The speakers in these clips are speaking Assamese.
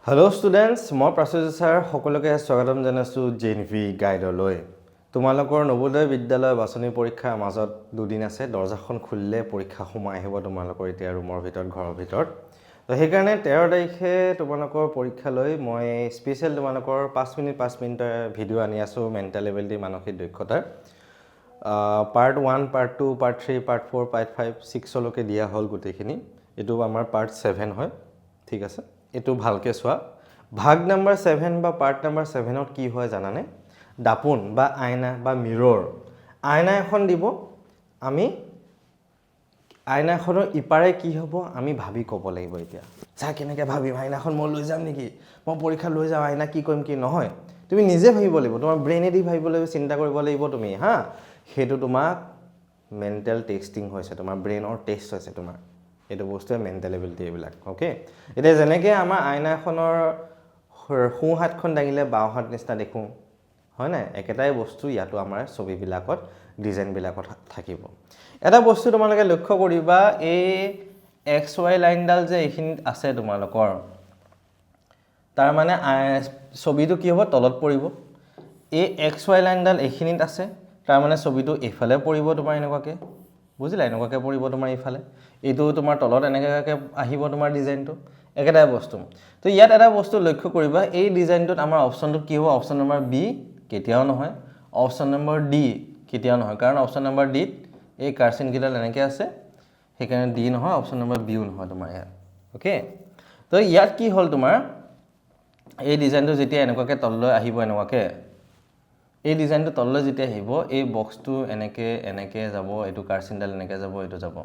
Hello students, মই প্ৰাচুৰ্য ছাৰ সকলোকে স্বাগতম জনাইছো জেএনভি গাইডলৈ। তোমালোকৰ নৱোদয় বিদ্যালয় বাছনি পৰীক্ষাৰ মাজত দুদিন আছে, দৰ্জাখন খুলিলে পৰীক্ষা সময় আহিব তোমালোকৰ এতিয়া ৰুমৰ ভিতৰত ঘৰৰ ভিতৰত। তো সেইকাৰণে 13 তাৰিখে তোমালোকৰ পৰীক্ষালৈ মই স্পেশাল তোমালোকৰ 5 মিনিটৰ ভিডিঅ' আনি আছো মেণ্টেল এবিলিটি মানসিক দক্ষতাৰ। Part 1, part 2, part 3, part 4, part 5, 6 লৈকে দিয়া হ'ল গোটেইখিনি। এটো আমাৰ পাৰ্ট 7 হয়, ঠিক আছে। এটো ভালকে চোৱা। ভাগ নাম্বাৰ 7 বা পাৰ্ট নাম্বাৰ 7ত কি হয় জানানে? দাপোন বা আইনা বা মিৰৰ। আইনা এখন দিব, আমি আইনাখনৰ ইপাৰে কি হ'ব আমি ভাবি ক'ব লাগিব এতিয়া। চা কেনেকৈ ভাবিম আইনাখন মই লৈ যাম নেকি? মই পৰীক্ষা লৈ যাম আইনা কি কৰিম কি নহয়। তুমি নিজে ভাবিব লাগিব, তোমাৰ ব্ৰেইনেদি ভাবিব লাগিব, চিন্তা কৰিব লাগিব তুমি হা। সেইটো তোমাক মেণ্টেল টেষ্টিং হৈছে, তোমাৰ ব্ৰেইনৰ টেষ্ট হৈছে তোমাৰ। এইটো বস্তুৱে মেণ্টেল এবিলিটি এইবিলাক, ওকে? এতিয়া যেনেকৈ আমাৰ আইনাখনৰ সোঁ হাতখন দাঙিলে বাওঁ হাত নিচিনা দেখোঁ, হয় নাই? একেটাই বস্তু ইয়াতো আমাৰ ছবিবিলাকত ডিজাইনবিলাকত থাকিব। এটা বস্তু তোমালোকে লক্ষ্য কৰিবা, এই XY লাইনডাল যে এইখিনিত আছে তোমালোকৰ, তাৰ মানে ছবিটো কি হ'ব তলত পৰিব। এই XY লাইনডাল এইখিনিত আছে, তাৰ মানে ছবিটো এইফালে পৰিব তোমাৰ এনেকুৱাকৈ, বুজিলা? এনেকুৱাকৈ পৰিব তোমাৰ এইফালে। এইটো তোমাৰ তলত এনেকুৱাকৈ আহিব তোমাৰ ডিজাইনটো, একেটাই বস্তু। তো ইয়াত এটা বস্তু লক্ষ্য কৰিবা, এই ডিজাইনটোত আমাৰ অপশ্যনটো কি হ'ব? অপশ্যন নম্বৰ বি কেতিয়াও নহয়, অপশ্যন নম্বৰ ডি কেতিয়াও নহয়, কাৰণ অপশ্যন নম্বৰ ডিত এই কাৰ্চিনকেইডাল এনেকৈ আছে, সেইকাৰণে ডি নহয়, অপশ্যন নম্বৰ বিও নহয় তোমাৰ ইয়াত, অ'কে? তো ইয়াত কি হ'ল তোমাৰ, এই ডিজাইনটো যেতিয়া এনেকুৱাকৈ তললৈ আহিব এনেকুৱাকৈ, এই ডিজাইনটো তললৈ যেতিয়া আহিব, এই বক্সটো এনেকৈ যাব, এইটো কাৰ্চিনডাল এনেকৈ যাব, এইটো যাব,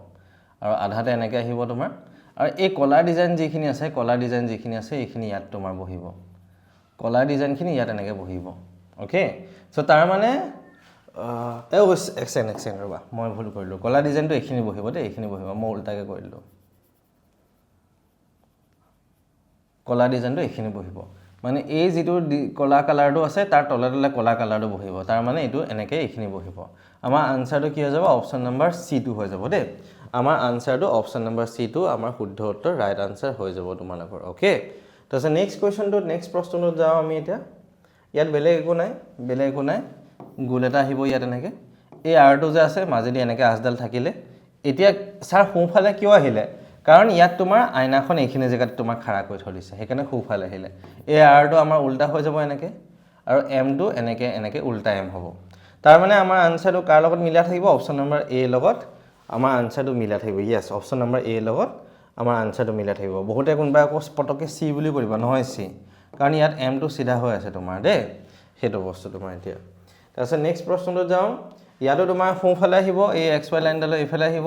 আৰু আধাতে এনেকৈ আহিব তোমাৰ। আৰু এই কলাৰ ডিজাইন যিখিনি আছে, এইখিনি ইয়াত তোমাৰ বহিব। কলাৰ ডিজাইনখিনি ইয়াত এনেকৈ বহিব, অ'কে? চ' তাৰ মানে এক্সেণ্ট ৰ'বা, মই ভুল কৰিলোঁ। কলাৰ ডিজাইনটো এইখিনি বহিব দেই, এইখিনি বহিব, মই উল্টাকৈ কৰিলোঁ। কলা ডিজাইনটো এইখিনি বহিব, মানে এই যিটো কলা কালাৰটো আছে তাৰ তলে তলে কলা কালাৰটো বহিব, তাৰ মানে এইটো এনেকৈ এইখিনি বহিব। আমাৰ আনচাৰটো কি হৈ যাব? অপশ্যন নম্বৰ C2 হৈ যাব দেই। আমাৰ আনচাৰটো অপশ্যন নম্বৰ C2 আমাৰ শুদ্ধ উত্তৰ, ৰাইট আনচাৰ হৈ যাব তোমালোকৰ, অ'কে? তাৰপিছত নেক্সট প্ৰশ্নটোত যাওঁ আমি এতিয়া। ইয়াত বেলেগ একো নাই, গোল এটা আহিব ইয়াত এনেকৈ। এই আৰটো যে আছে মাজেদি এনেকৈ আঁচডাল থাকিলে, এতিয়া ছাৰ সোঁফালে কিয় আহিলে? কাৰণ ইয়াত তোমাৰ আইনাখন এইখিনি জেগাত তোমাক খাৰা কৰি থৈ দিছে, সেইকাৰণে সোঁফালে আহিলে। এই আৰটো আমাৰ উল্টা হৈ যাব এনেকৈ, আৰু এমটো এনেকৈ উল্টা এম হ'ব। তাৰ মানে আমাৰ আনচাৰটো কাৰ লগত মিলাই থাকিব? অপশ্যন নম্বৰ এ লগত আমাৰ আনচাৰটো মিলাই থাকিব। য়েছ, অপশ্যন নম্বৰ এ লগত আমাৰ আনচাৰটো মিলাই থাকিব। বহুতে কোনোবাই আকৌ পটককৈ চি বুলি কৰিবা, নহয় চি, কাৰণ ইয়াত এমটো চিধা হৈ আছে তোমাৰ দেই, সেইটো বস্তু তোমাৰ এতিয়া। তাৰপিছত নেক্সট প্ৰশ্নটোত যাওঁ। ইয়াতো তোমাৰ সোঁফালে আহিব, এই XY লাইনডালৈ এইফালে আহিব,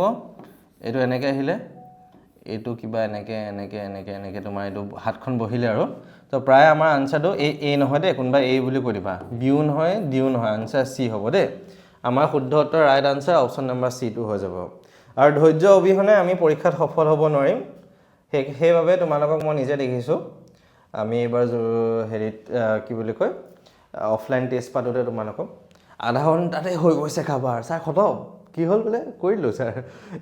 এইটো এনেকৈ আহিলে, এইটো কিবা এনেকৈ তোমাৰ এইটো হাতখন বহিলে আৰু। তো প্ৰায় আমাৰ আনচাৰটো এ নহয় দেই, কোনোবা এ বুলি কৈ দিবা, বিও নহয় ডিও নহয়, আনচাৰ চি হ'ব দেই। আমাৰ শুদ্ধ উত্তৰ right answer option number C2 হৈ যাব। আৰু ধৈৰ্য অবিহনে আমি পৰীক্ষাত সফল হ'ব নোৱাৰিম, সেইবাবে তোমালোকক মই নিজে দেখিছোঁ। আমি এইবাৰ হেৰিত কি বুলি কয়, অফলাইন টেষ্ট পাতোতে তোমালোকক আধা ঘণ্টাতে হৈ গৈছে খাবাৰ, ছাৰ খতম। কি হ'ল বোলে? কৰিলোঁ ছাৰ,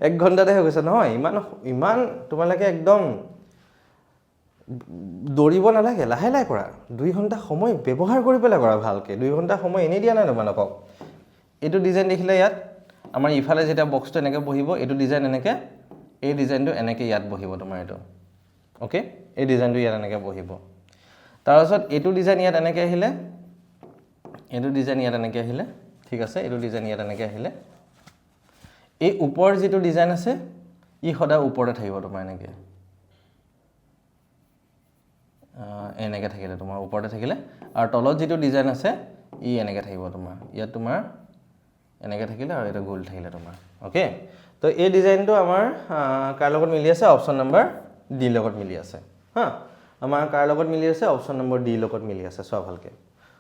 1 ঘণ্টাতে হৈ গৈছে। নহয়, ইমান তোমালোকে একদম দৌৰিব নালাগে, লাহে লাহে কৰা। 2 ঘণ্টা সময় ব্যৱহাৰ কৰি পেলাই কৰা ভালকৈ। 2 ঘণ্টা সময় এনেই দিয়া নাই তোমালোকক। এইটো ডিজাইন দেখিলে ইয়াত আমাৰ ইফালে যেতিয়া বক্সটো এনেকৈ বহিব, এইটো ডিজাইন এনেকৈ, এই ডিজাইনটো এনেকৈ ইয়াত বহিব তোমাৰ এইটো, অ'কে? এই ডিজাইনটো ইয়াত এনেকৈ বহিব। তাৰপাছত এইটো ডিজাইন ইয়াত এনেকৈ আহিলে, এইটো ডিজাইন ইয়াত এনেকৈ আহিলে, ঠিক আছে? এইটো ডিজাইন ইয়াত এনেকৈ আহিলে। এই ওপৰৰ যিটো ডিজাইন আছে, ই সদায় ওপৰতে থাকিব তোমাৰ এনেকৈ, এনেকৈ থাকিলে তোমাৰ ওপৰতে থাকিলে। আৰু তলত যিটো ডিজাইন আছে ই এনেকৈ থাকিব তোমাৰ, ইয়াত তোমাৰ এনেকৈ থাকিলে, আৰু এটা গোল থাকিলে তোমাৰ, অ'কে? তো এই ডিজাইনটো আমাৰ কাৰ লগত মিলি আছে? অপশ্যন নম্বৰ ডি লগত মিলি আছে হা। আমাৰ কাৰ লগত মিলি আছে? অপশ্যন নম্বৰ ডি লগত মিলি আছে। চোৱা ভালকৈ,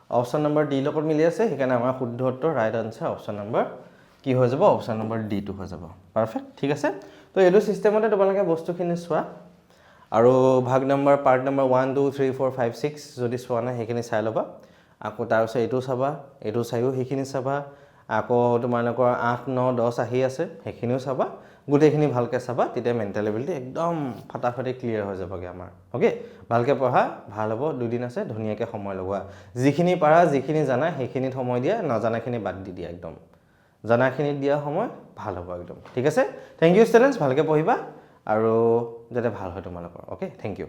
অপশ্যন নম্বৰ ডি লগত মিলি আছে, সেইকাৰণে আমাৰ শুদ্ধ উত্তৰ ৰাইট আনচাৰ অপশ্যন নম্বৰ কি হৈ যাব? অপশ্যন নম্বৰ D2 হৈ যাব। পাৰফেক্ট, ঠিক আছে? তো এইটো ছিষ্টেমতে তোমালোকে বস্তুখিনি চোৱা, আৰু ভাগ নম্বৰ পাৰ্ট নম্বৰ 1, 2, 3, 4, 5, 6 যদি চোৱা নাই সেইখিনি চাই ল'বা। আকৌ তাৰপিছত এইটো চাবা, এইটো চাইও সেইখিনি চাবা। আকৌ তোমালোকৰ 8, 9, 10 আহি আছে, সেইখিনিও চাবা। গোটেইখিনি ভালকৈ চাবা তেতিয়া মেণ্টেল এবিলিটি একদম ফাটাফাটি ক্লিয়াৰ হৈ যাবগৈ আমাৰ অ'কে ভালকৈ পঢ়া ভাল হ'ব দুদিন আছে ধুনীয়াকৈ সময় লগোৱা যিখিনি পাৰা যিখিনি জানা সেইখিনিত সময় দিয়া নজনাখিনি বাদ দি দিয়া একদম জানাখিনিত দিয়া সময় ভাল হ'ব একদম ঠিক আছে থেংক ইউ ষ্টুডেণ্টছ ভালকৈ পঢ়িবা আৰু যাতে ভাল হয় তোমালোকৰ অ'কে থেংক ইউ